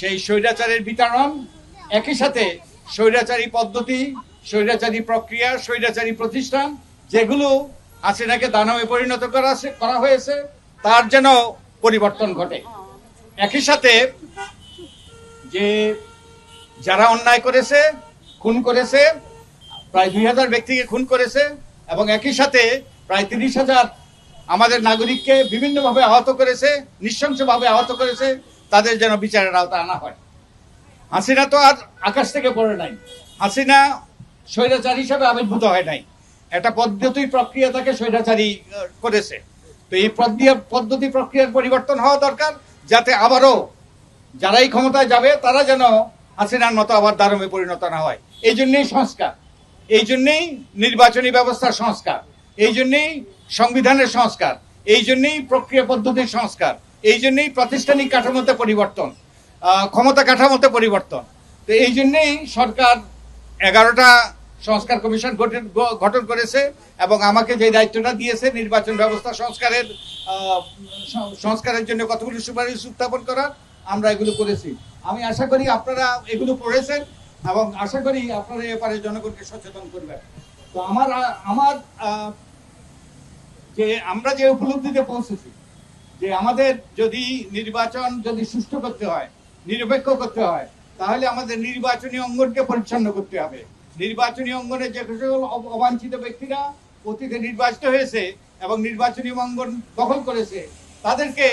সেই স্বৈরাচারের বিতরণ, একই সাথে স্বৈরাচারী পদ্ধতি, স্বৈরাচারী প্রক্রিয়া, স্বৈরাচারী প্রতিষ্ঠান যেগুলো হাসিনাকে দানবে পরিণত করা হয়েছে তার যেন পরিবর্তন ঘটে। একই সাথে যে যারা অন্যায় করেছে, খুন করেছে, প্রায় 2000 ব্যক্তিকে খুন করেছে এবং একই সাথে প্রায় 30,000 আমাদের নাগরিককে বিভিন্নভাবে আহত করেছে, নৃশংসভাবে আহত করেছে, তাদের যেন বিচারের আওতায় আনা হয়। হাসিনা তো আর আকাশ থেকে পড়ে নাই, হাসিনা স্বৈরাচার হিসাবে আবির্ভূত হয় নাই, একটা পদ্ধতি প্রক্রিয়া তাকে স্বৈরাচারী করেছে। তো এই পদ্ধতি প্রক্রিয়ার পরিবর্তন হওয়া দরকার, যাতে আবারও যারাই ক্ষমতায় যাবে তারা যেন হাসিনার মতো আবার দারমে পরিণত না হয়। এই জন্যই সংস্কার, এই জন্যই নির্বাচনী ব্যবস্থার সংস্কার, এই জন্যই সংবিধানের সংস্কার, এই জন্যই প্রক্রিয়া পদ্ধতির সংস্কার, এই জন্যই প্রাতিষ্ঠানিক কাঠামোতে পরিবর্তন, ক্ষমতা কাঠামোতে পরিবর্তন। তো এই জন্যই সরকার 11টা সংস্কার কমিশন গঠন করেছে এবং আমাকে যে দায়িত্বটা দিয়েছে নির্বাচন ব্যবস্থা সংস্কারের জন্য কতগুলো সুপারিশ উত্থাপন করার, আমরা এগুলো করেছি। আমি আশা করি আপনারা এগুলো পড়েছেন এবং আশা করি আপনারা এবারে জনগণকে সচেতন করবেন। তো আমার যে আমরা যে উপলব্ধিতে পৌঁছেছি যে আমাদের যদি নির্বাচন সুষ্ঠু করতে হয়, নিরপেক্ষ করতে হয়, তাহলে আমাদের নির্বাচনী অঙ্গনকে পরিচ্ছন্ন করতে হবে। নির্বাচনী অঙ্গনে যে সকল অবাঞ্ছিত ব্যক্তিরা অতীতে নির্বাচিত হয়েছে এবং নির্বাচনী অঙ্গন দখল করেছে তাদেরকে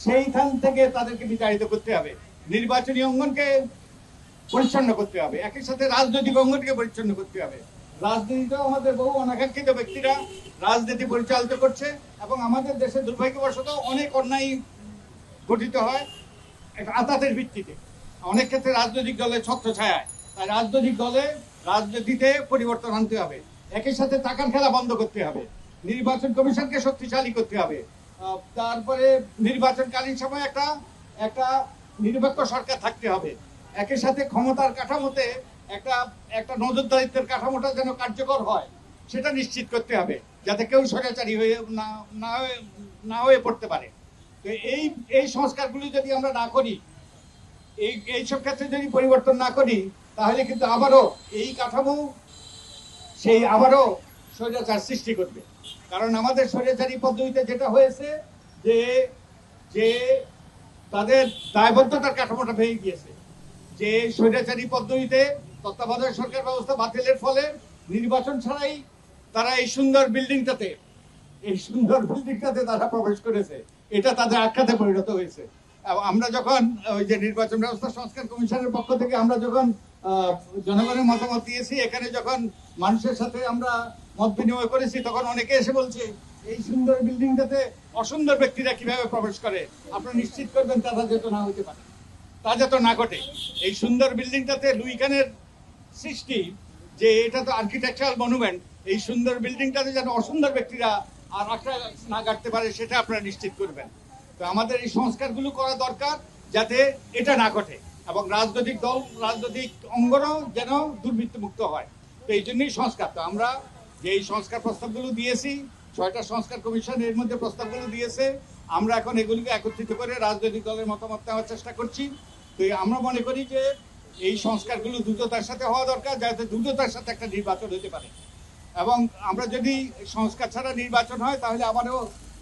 সেইখান থেকে তাদেরকে বিতাড়িত করতে হবে। নির্বাচনী অঙ্গনকে পরিচ্ছন্ন করতে হবে, একই সাথে রাজনৈতিক অঙ্গনকে পরিচ্ছন্ন করতে হবে। রাজনীতিতেও আমাদের বহু অনাকাঙ্ক্ষিত ব্যক্তিরা রাজনীতি পরিচালিত করছে এবং আমাদের দেশে দুর্ভাগ্যবশত অনেক অন্যায় গঠিত হয় আতাতের ভিত্তিতে, অনেক ক্ষেত্রে রাজনৈতিক দলের ছত্রছায়ায়। তাই রাজনীতিতে পরিবর্তন আনতে হবে, একই সাথে টাকার খেলা বন্ধ করতে হবে, নির্বাচন কমিশনকে শক্তিশালী করতে হবে, তারপরে নির্বাচনকালীন সময় একটা নিরপেক্ষ সরকার থাকতে হবে, একই সাথে ক্ষমতার কাঠামোতে একটা নজরদারিত্বের কাঠামোটা যেন কার্যকর হয় সেটা নিশ্চিত করতে হবে, যাতে কেউ স্বৈরাচারী হয়ে না হয়ে পড়তে পারে। তো এই সংস্কারগুলি যদি আমরা না করি, এইসব ক্ষেত্রে যদি পরিবর্তন না করি, তাহলে কিন্তু আবারও এই কাঠামো আবারও স্বৈরাচার সৃষ্টি করবে। কারণ আমাদের স্বৈরাচারী পদ্ধতিতে যেটা হয়েছে যে তাদের দায়বদ্ধতার কাঠামোটা ভেঙে গিয়েছে। যে স্বৈরাচারী পদ্ধতিতে তত্ত্বাবধায়ক সরকার ব্যবস্থা বাতিলের ফলে নির্বাচন ছাড়াই তারা এই সুন্দর বিল্ডিংটাতে তারা প্রবেশ করেছে, এটা তাদের আখ্যাতে পরিণত হয়েছে। আমরা যখন ওই যে নির্বাচন ব্যবস্থা সংস্কার কমিশনের পক্ষ থেকে আমরা যখন জনগণের মতামত দিয়েছি, এখানে যখন মানুষের সাথে আমরা মত বিনিময় করেছি, তখন অনেকে এসে বলছে এই সুন্দর বিল্ডিংটাতে অসুন্দর ব্যক্তিরা কিভাবে প্রবেশ করে, আপনারা নিশ্চিত করবেন তারা যাতে না হতে পারে, তা যাতে না ঘটে। এই সুন্দর বিল্ডিংটাতে লুই খানের সৃষ্টি, যে এটা তো আর্কিটেকচারাল মনুমেন্ট, এই সুন্দর বিল্ডিংটাতে যেন অসুন্দর ব্যক্তিরা আর আঁকড়া না কাটতে পারে সেটা আপনারা নিশ্চিত করবেন। তো আমাদের এই সংস্কারগুলো করা দরকার যাতে এটা না ঘটে এবং রাজনৈতিক অঙ্গনও যেন দুর্বৃত্তমুক্ত হয়। তো এই জন্যই সংস্কার। তো আমরা যে এই সংস্কার প্রস্তাবগুলো দিয়েছি, 6টা সংস্কার কমিশন এর মধ্যে প্রস্তাবগুলো দিয়েছে, আমরা এখন এগুলিকে একত্রিত করে রাজনৈতিক দলের মতামত নেওয়ার চেষ্টা করছি। তো আমরা মনে করি যে এই সংস্কারগুলো দ্রুততার সাথে হওয়া দরকার, যাতে দ্রুততার সাথে একটা নির্বাচন হতে পারে। এবং আমরা যদি সংস্কার ছাড়া নির্বাচন হয়, তাহলে আমারও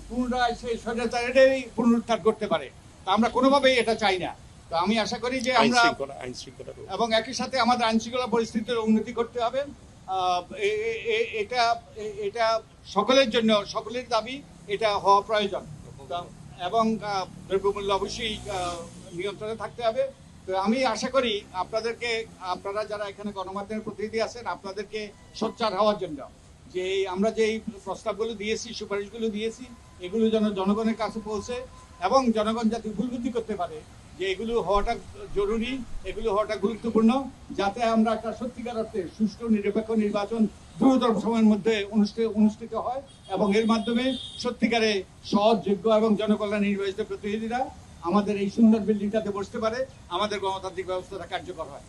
পুনরায় সেই স্বৈরাচারেরই পুনরুদ্ধার করতে পারে। তা আমরা কোনোভাবেই এটা চাই না। তো আমি আশা করি যে আমরা এবং একই সাথে আমাদের আইনশৃঙ্খলা পরিস্থিতির উন্নতি করতে হবে। এটা সকলের জন্য, সকলের দাবি, এটা হওয়া প্রয়োজন এবং দ্রব্যমূল্য অবশ্যই নিয়ন্ত্রণে থাকতে হবে। তো আমি আশা করি আপনারা যারা এখানে গণমাধ্যমের প্রতিনিধি আছেন, আপনাদেরকে সোচ্চার হওয়ার জন্য যে আমরা যে প্রস্তাবগুলো দিয়েছি, সুপারিশগুলো দিয়েছি, এগুলো যেন জনগণের কাছে পৌঁছে এবং জনগণ যাতে উপলব্ধি করতে পারে যে এগুলো হওয়াটা জরুরি, এগুলো হওয়াটা গুরুত্বপূর্ণ, যাতে আমরা একটা সত্যিকার অর্থে সুষ্ঠু নিরপেক্ষ নির্বাচন দ্রুততম সময়ের মধ্যে অনুষ্ঠিত হয় এবং এর মাধ্যমে সত্যিকারে সহজযোগ্য এবং জনকল্যাণে নির্বাচিত প্রতিনিধিরা আমাদের এই সুন্দর বিল্ডিংটাতে বসতে পারে, আমাদের গণতান্ত্রিক ব্যবস্থাটা কার্যকর হয়।